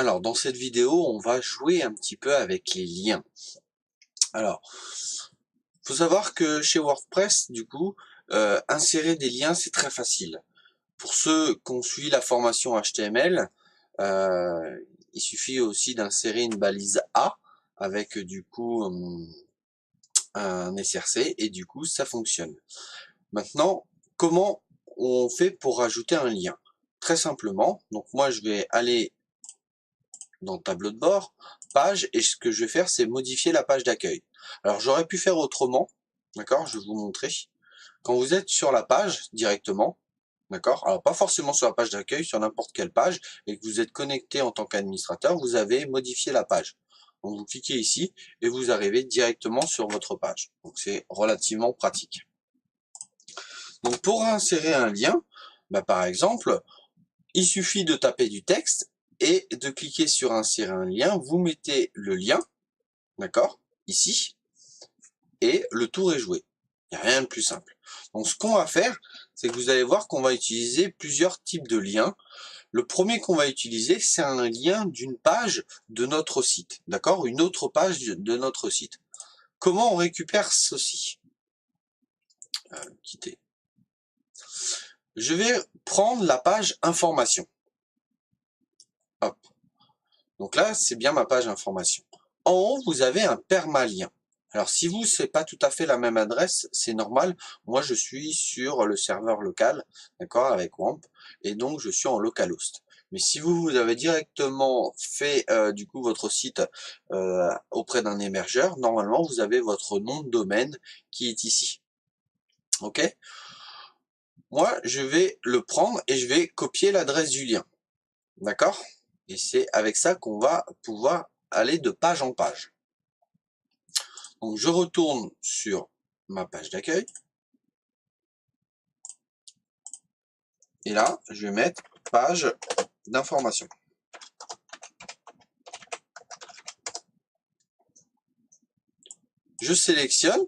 Alors, dans cette vidéo, on va jouer un petit peu avec les liens. Alors, faut savoir que chez WordPress, du coup, insérer des liens, c'est très facile. Pour ceux qui ont suivi la formation HTML, il suffit aussi d'insérer une balise A avec du coup un SRC et du coup ça fonctionne. Maintenant, comment on fait pour rajouter un lien? Très simplement, donc moi je vais aller dans le tableau de bord, page, et ce que je vais faire, c'est modifier la page d'accueil. Alors j'aurais pu faire autrement, d'accord, je vais vous montrer. Quand vous êtes sur la page directement, d'accord, alors pas forcément sur la page d'accueil, sur n'importe quelle page, et que vous êtes connecté en tant qu'administrateur, vous avez modifié la page. Donc vous cliquez ici, et vous arrivez directement sur votre page. Donc c'est relativement pratique. Donc pour insérer un lien, par exemple, il suffit de taper du texte et de cliquer sur insérer un lien. Vous mettez le lien, d'accord, ici, et le tour est joué. Il n'y a rien de plus simple. Donc ce qu'on va faire, c'est que vous allez voir qu'on va utiliser plusieurs types de liens. Le premier qu'on va utiliser, c'est un lien d'une page de notre site, d'accord, une autre page de notre site. Comment on récupère ceci? Quitter. Je vais prendre la page information. Hop. Donc là, c'est bien ma page information. En haut, vous avez un permalien. Alors, si vous, c'est pas tout à fait la même adresse, c'est normal. Moi, je suis sur le serveur local, d'accord, avec WAMP, et donc je suis en localhost. Mais si vous avez directement fait du coup votre site auprès d'un hébergeur, normalement, vous avez votre nom de domaine qui est ici. Ok? Moi, je vais le prendre et je vais copier l'adresse du lien. D'accord? Et c'est avec ça qu'on va pouvoir aller de page en page. Donc je retourne sur ma page d'accueil. Et là, je vais mettre page d'information. Je sélectionne,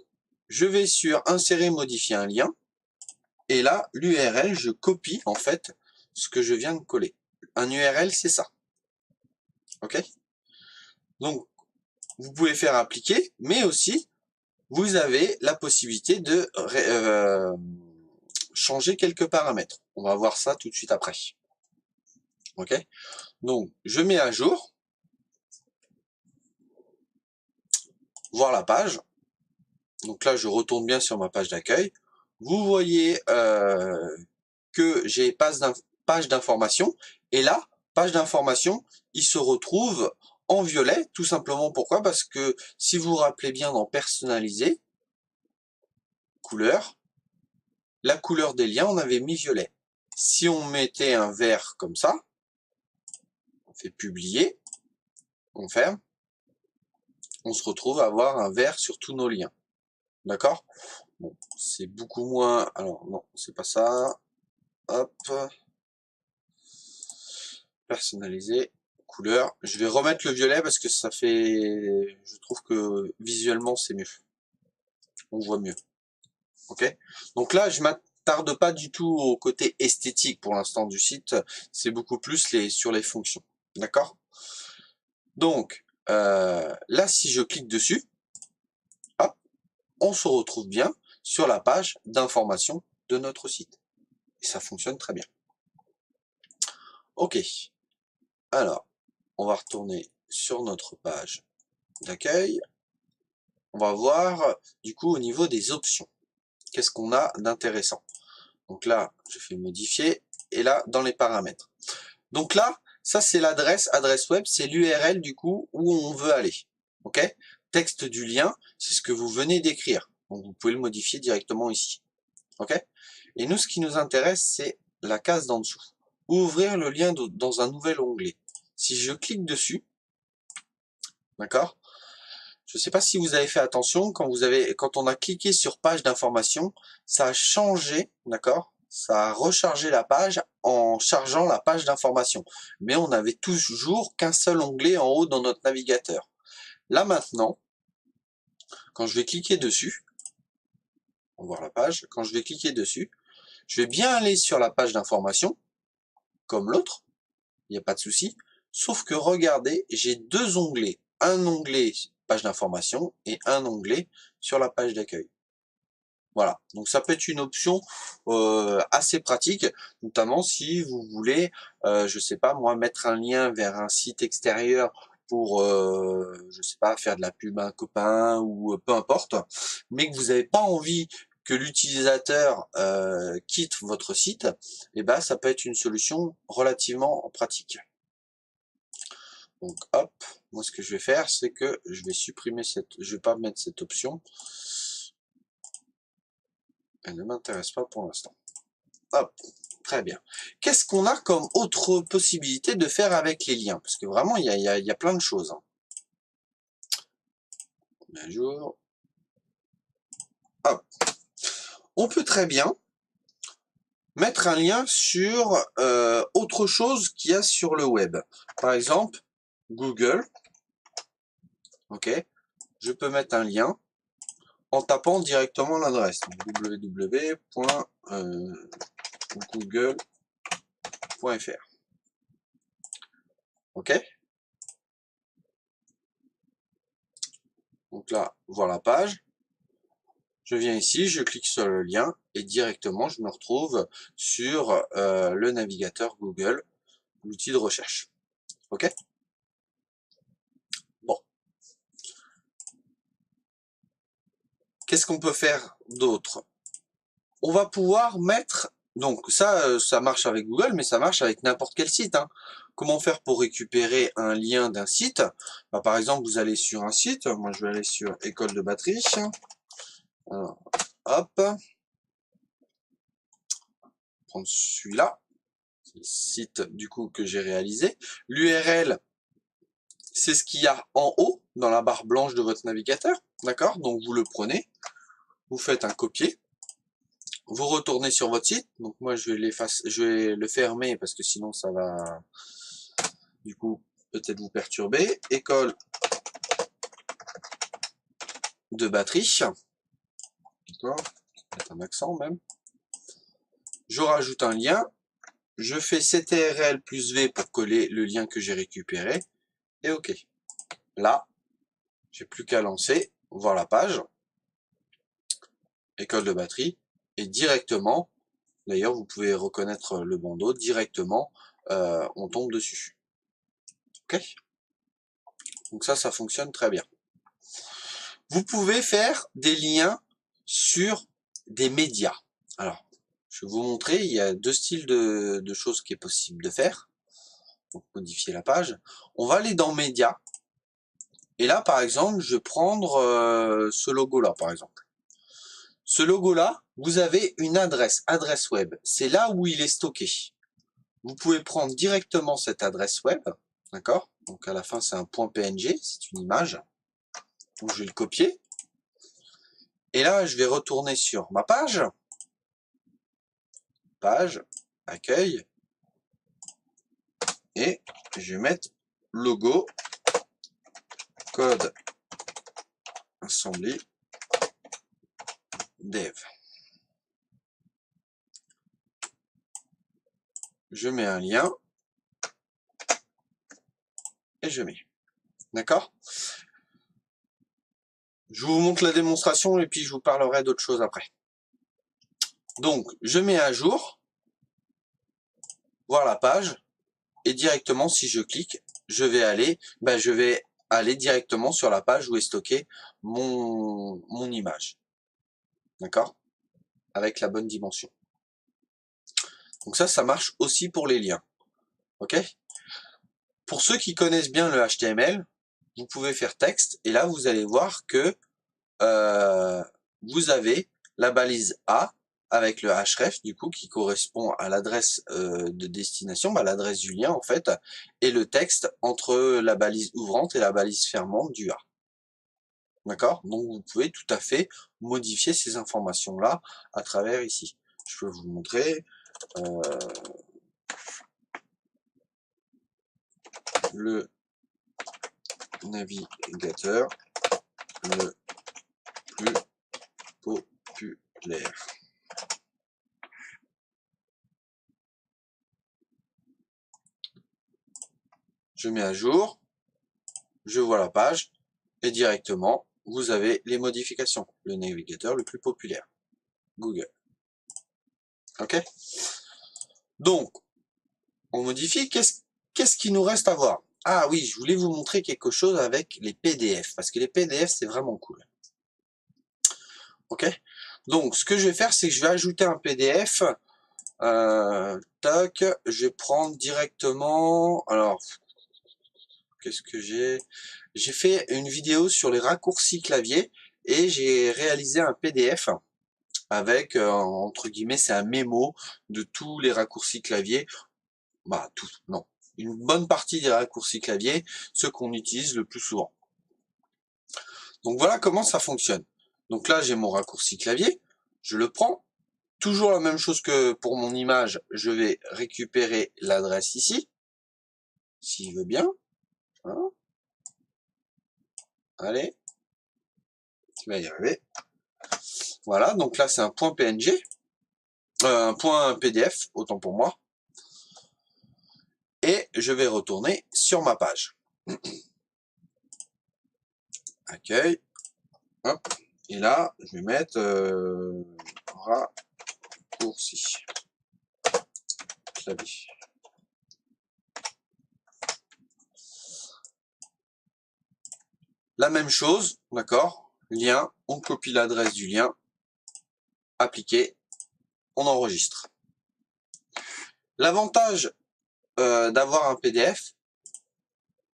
je vais sur insérer, modifier un lien. Et là, l'URL, je copie en fait ce que je viens de coller. Un URL, c'est ça. Ok? Donc, vous pouvez faire appliquer, mais aussi, vous avez la possibilité de changer quelques paramètres. On va voir ça tout de suite après. Ok? Donc, je mets à jour. Voir la page. Donc là, je retourne bien sur ma page d'accueil. Vous voyez que j'ai page d'information. Et là, page d'information, il se retrouve en violet. Tout simplement pourquoi? Parce que si vous vous rappelez bien dans personnaliser, couleur, la couleur des liens, on avait mis violet. Si on mettait un vert comme ça, on fait publier, on ferme, on se retrouve à avoir un vert sur tous nos liens. D'accord? Bon, c'est beaucoup moins... Alors, non, c'est pas ça. Hop. Personnaliser. Couleur. Je vais remettre le violet parce que ça fait... Je trouve que visuellement, c'est mieux. On voit mieux. Ok? Donc là, je m'attarde pas du tout au côté esthétique pour l'instant du site. C'est beaucoup plus sur les fonctions. D'accord? Donc, là, si je clique dessus, hop, on se retrouve bien sur la page d'information de notre site. Et ça fonctionne très bien. Ok. Alors, on va retourner sur notre page d'accueil. On va voir du coup au niveau des options. Qu'est-ce qu'on a d'intéressant? Donc là, je fais modifier. Et là, dans les paramètres. Donc là, ça c'est l'adresse, adresse web, c'est l'URL du coup où on veut aller. Ok? Texte du lien, c'est ce que vous venez d'écrire. Donc vous pouvez le modifier directement ici. Ok? Et nous, ce qui nous intéresse, c'est la case d'en dessous. Ouvrir le lien dans un nouvel onglet. Si je clique dessus, d'accord? Je ne sais pas si vous avez fait attention, quand on a cliqué sur page d'information, ça a changé, d'accord? Ça a rechargé la page en chargeant la page d'information. Mais on n'avait toujours qu'un seul onglet en haut dans notre navigateur. Là maintenant, quand je vais cliquer dessus, on va voir la page, quand je vais cliquer dessus, je vais bien aller sur la page d'information, comme l'autre, il n'y a pas de souci. Sauf que regardez, j'ai deux onglets. Un onglet page d'information et un onglet sur la page d'accueil. Voilà, donc ça peut être une option assez pratique, notamment si vous voulez, je sais pas moi, mettre un lien vers un site extérieur pour, je sais pas, faire de la pub à un copain ou peu importe, mais que vous n'avez pas envie que l'utilisateur quitte votre site, et ben ça peut être une solution relativement pratique. Donc hop, moi ce que je vais faire, c'est que je vais supprimer je vais pas mettre cette option. Elle ne m'intéresse pas pour l'instant. Hop, très bien. Qu'est-ce qu'on a comme autre possibilité de faire avec les liens? Parce que vraiment, il y a plein de choses. Hein. Un jour. Hop. On peut très bien mettre un lien sur autre chose qu'il y a sur le web. Par exemple, Google. Ok. Je peux mettre un lien en tapant directement l'adresse www.google.fr. Ok. Donc là, voilà la page. Je viens ici, je clique sur le lien et directement je me retrouve sur le navigateur Google, l'outil de recherche. Ok. Bon. Qu'est-ce qu'on peut faire d'autre? On va pouvoir mettre, donc ça marche avec Google, mais ça marche avec n'importe quel site. Hein. Comment faire pour récupérer un lien d'un site? Bah, par exemple, vous allez sur un site, moi je vais aller sur école de batterie. Alors, hop, prendre celui-là, c'est le site du coup que j'ai réalisé. L'URL, c'est ce qu'il y a en haut, dans la barre blanche de votre navigateur, d'accord? Donc vous le prenez, vous faites un copier, vous retournez sur votre site, donc moi je vais le fermer parce que sinon ça va, du coup, peut-être vous perturber. École de batterie, d'accord? Peut-être un accent même. Je rajoute un lien, je fais CTRL plus V pour coller le lien que j'ai récupéré, et OK. Là, j'ai plus qu'à lancer, voir la page, école de batterie, et directement, d'ailleurs vous pouvez reconnaître le bandeau, directement on tombe dessus. Ok. Donc ça fonctionne très bien. Vous pouvez faire des liens sur des médias. Alors, je vais vous montrer, il y a deux styles de choses qui est possible de faire. Donc modifier la page. On va aller dans médias. Et là, par exemple, je vais prendre ce logo-là, par exemple. Ce logo-là, vous avez une adresse web. C'est là où il est stocké. Vous pouvez prendre directement cette adresse web, d'accord? Donc à la fin, c'est un .png, c'est une image. Donc je vais le copier. Et là, je vais retourner sur ma page. Page, accueil. Et je vais mettre logo, code, assembly, dev. Je mets un lien. Et je mets. D'accord? Je vous montre la démonstration et puis je vous parlerai d'autres choses après. Donc, je mets à jour, voir la page, et directement, si je clique, je vais aller directement sur la page où est stocké mon image. D'accord? Avec la bonne dimension. Donc ça marche aussi pour les liens. Ok? Pour ceux qui connaissent bien le HTML, vous pouvez faire texte, et là, vous allez voir que vous avez la balise A avec le href du coup qui correspond à l'adresse de destination, l'adresse du lien en fait, et le texte entre la balise ouvrante et la balise fermante du A. D'accord? Donc vous pouvez tout à fait modifier ces informations-là à travers ici. Je peux vous montrer le navigateur le plus populaire. je mets à jour, je vois la page, et directement, vous avez les modifications. Le navigateur le plus populaire, Google. Ok? Donc, on modifie, qu'est-ce qu'il nous reste à voir? Ah oui, je voulais vous montrer quelque chose avec les PDF, parce que les PDF, c'est vraiment cool. Ok? Donc, ce que je vais faire, c'est que je vais ajouter un PDF. Tac, je vais prendre directement... Alors, qu'est-ce que j'ai? J'ai fait une vidéo sur les raccourcis clavier et j'ai réalisé un PDF avec, entre guillemets, c'est un mémo de tous les raccourcis clavier. Bah, tout, non. Une bonne partie des raccourcis clavier, ceux qu'on utilise le plus souvent. Donc voilà comment ça fonctionne. Donc là, j'ai mon raccourci clavier, je le prends. Toujours la même chose que pour mon image, je vais récupérer l'adresse ici, s'il veut bien. Hein, allez, tu vas y arriver. Voilà, donc là c'est un point PNG, un point PDF, autant pour moi. Et je vais retourner sur ma page. Accueil. Hop. Et là, je vais mettre raccourci clavier. La même chose, d'accord? Lien, on copie l'adresse du lien, appliquer, on enregistre. L'avantage d'avoir un PDF,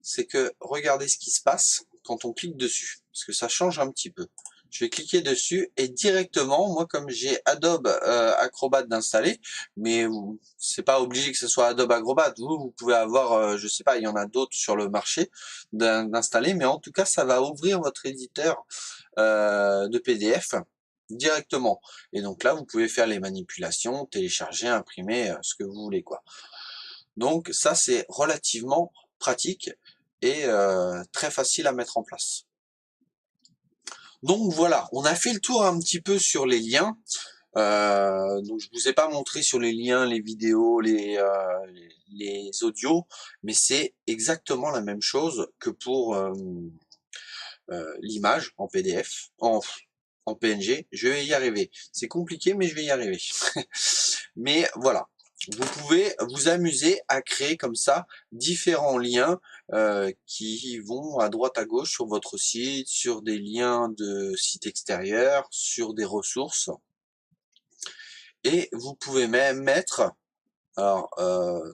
c'est que regardez ce qui se passe quand on clique dessus, parce que ça change un petit peu. Je vais cliquer dessus et directement, moi comme j'ai Adobe Acrobat d'installer, mais c'est pas obligé que ce soit Adobe Acrobat, vous pouvez avoir, je sais pas, il y en a d'autres sur le marché d'installer, mais en tout cas ça va ouvrir votre éditeur de PDF directement. Et donc là vous pouvez faire les manipulations, télécharger, imprimer, ce que vous voulez quoi. Donc ça c'est relativement pratique et très facile à mettre en place. Donc voilà, on a fait le tour un petit peu sur les liens. Donc je vous ai pas montré sur les liens, les vidéos, les audios, mais c'est exactement la même chose que pour l'image en PDF, en PNG. Je vais y arriver. C'est compliqué, mais je vais y arriver. Mais voilà. Vous pouvez vous amuser à créer comme ça différents liens qui vont à droite à gauche sur votre site, sur des liens de sites extérieurs, sur des ressources. Et vous pouvez même mettre, alors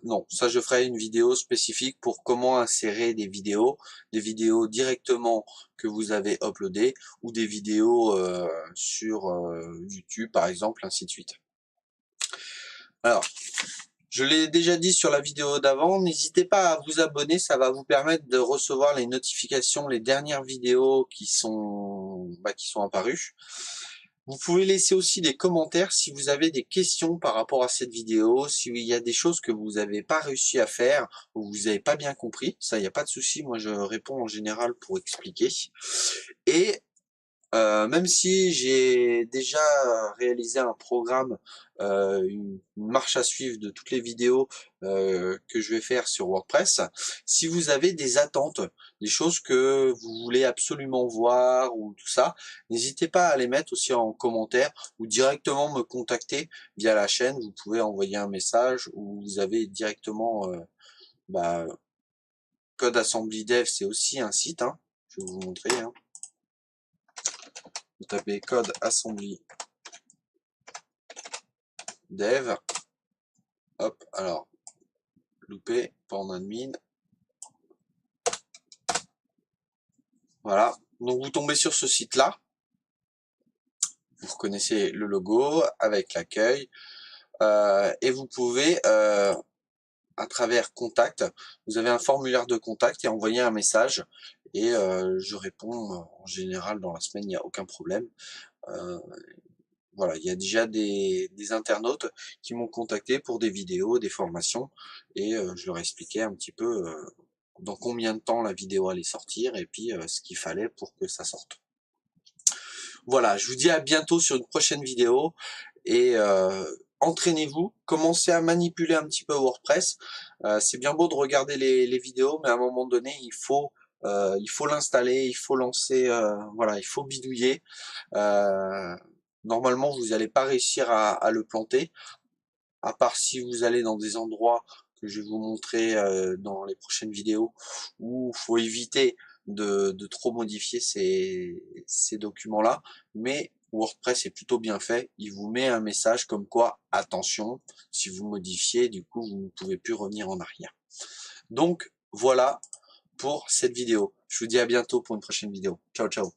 non, ça je ferai une vidéo spécifique pour comment insérer des vidéos directement que vous avez uploadées ou des vidéos sur YouTube par exemple, ainsi de suite. Alors, je l'ai déjà dit sur la vidéo d'avant, n'hésitez pas à vous abonner, ça va vous permettre de recevoir les notifications, les dernières vidéos qui sont apparues. Vous pouvez laisser aussi des commentaires si vous avez des questions par rapport à cette vidéo, s'il y a des choses que vous n'avez pas réussi à faire ou vous n'avez pas bien compris, ça il n'y a pas de souci, moi je réponds en général pour expliquer. Et même si j'ai déjà réalisé un programme, une marche à suivre de toutes les vidéos que je vais faire sur WordPress, si vous avez des attentes, des choses que vous voulez absolument voir ou tout ça, n'hésitez pas à les mettre aussi en commentaire ou directement me contacter via la chaîne. Vous pouvez envoyer un message ou vous avez directement Code Assembly Dev, c'est aussi un site, hein, je vais vous montrer. Hein. Vous tapez Code Assembly Dev, hop, alors, loupé, pas en admin, voilà, donc vous tombez sur ce site-là, vous reconnaissez le logo avec l'accueil, et vous pouvez, à travers contact, vous avez un formulaire de contact et envoyer un message, et je réponds en général dans la semaine, il n'y a aucun problème. Voilà, il y a déjà des internautes qui m'ont contacté pour des vidéos, des formations, et je leur expliquais un petit peu dans combien de temps la vidéo allait sortir, et puis ce qu'il fallait pour que ça sorte. Voilà, je vous dis à bientôt sur une prochaine vidéo, et entraînez-vous, commencez à manipuler un petit peu WordPress. C'est bien beau de regarder les vidéos, mais à un moment donné, il faut l'installer, il faut lancer, voilà, il faut bidouiller. Euh, Normalement, vous n'allez pas réussir à le planter, à part si vous allez dans des endroits que je vais vous montrer dans les prochaines vidéos, où il faut éviter de trop modifier ces documents-là. Mais WordPress est plutôt bien fait. Il vous met un message comme quoi, attention, si vous modifiez, du coup, vous ne pouvez plus revenir en arrière. Donc, voilà pour cette vidéo. Je vous dis à bientôt pour une prochaine vidéo. Ciao, ciao.